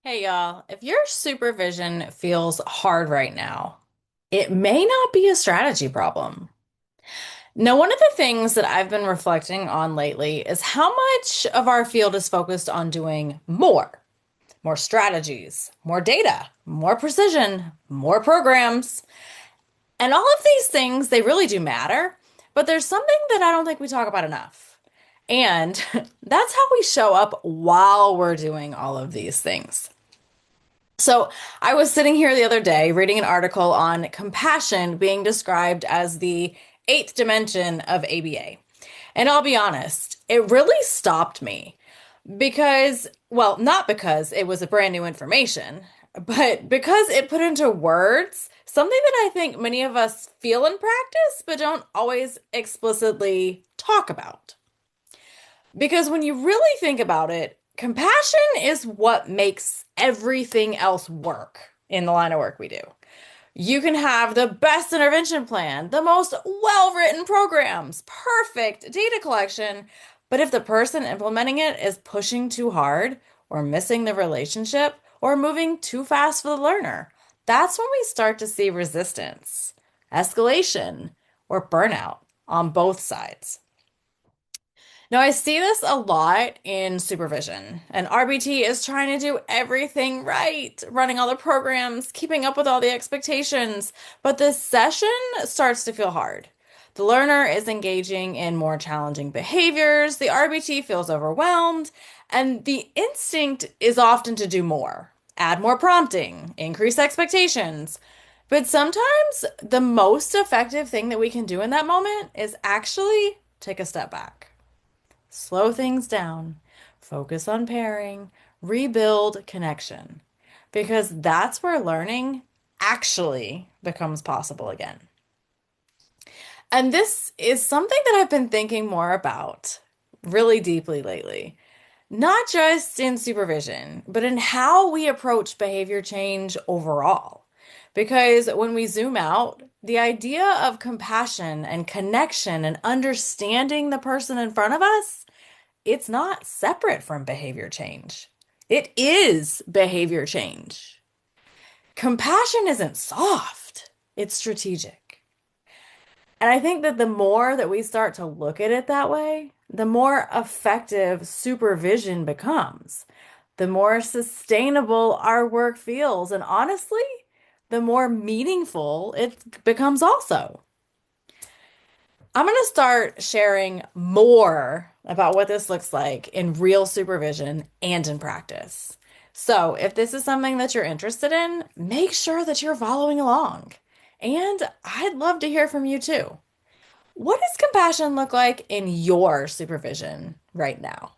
Hey y'all, if your supervision feels hard right now, it may not be a strategy problem. Now, one of the things that I've been reflecting on lately is how much of our field is focused on doing more strategies, more data, more precision, more programs. And all of these things, they really do matter, but there's something that I don't think we talk about enough. And that's how we show up while we're doing all of these things. So, I was sitting here the other day reading an article on compassion being described as the eighth dimension of ABA. And I'll be honest, it really stopped me because, well, not because it was a brand new information, but because it put into words something that I think many of us feel in practice, but don't always explicitly talk about. Because when you really think about it, compassion is what makes everything else work in the line of work we do. You can have the best intervention plan, the most well-written programs, perfect data collection, but if the person implementing it is pushing too hard or missing the relationship or moving too fast for the learner, that's when we start to see resistance, escalation, or burnout on both sides. Now, I see this a lot in supervision, and RBT is trying to do everything right, running all the programs, keeping up with all the expectations, but the session starts to feel hard. The learner is engaging in more challenging behaviors, the RBT feels overwhelmed, and the instinct is often to do more, add more prompting, increase expectations. But sometimes the most effective thing that we can do in that moment is actually take a step back. Slow things down, focus on pairing, rebuild connection, because that's where learning actually becomes possible again. And this is something that I've been thinking more about really deeply lately, not just in supervision, but in how we approach behavior change overall. Because when we zoom out, the idea of compassion and connection and understanding the person in front of us, it's not separate from behavior change. It is behavior change. Compassion isn't soft, it's strategic. And I think that the more that we start to look at it that way, the more effective supervision becomes, the more sustainable our work feels, and honestly, the more meaningful it becomes also. I'm going to start sharing more about what this looks like in real supervision and in practice. So, if this is something that you're interested in, make sure that you're following along. And I'd love to hear from you too. What does compassion look like in your supervision right now?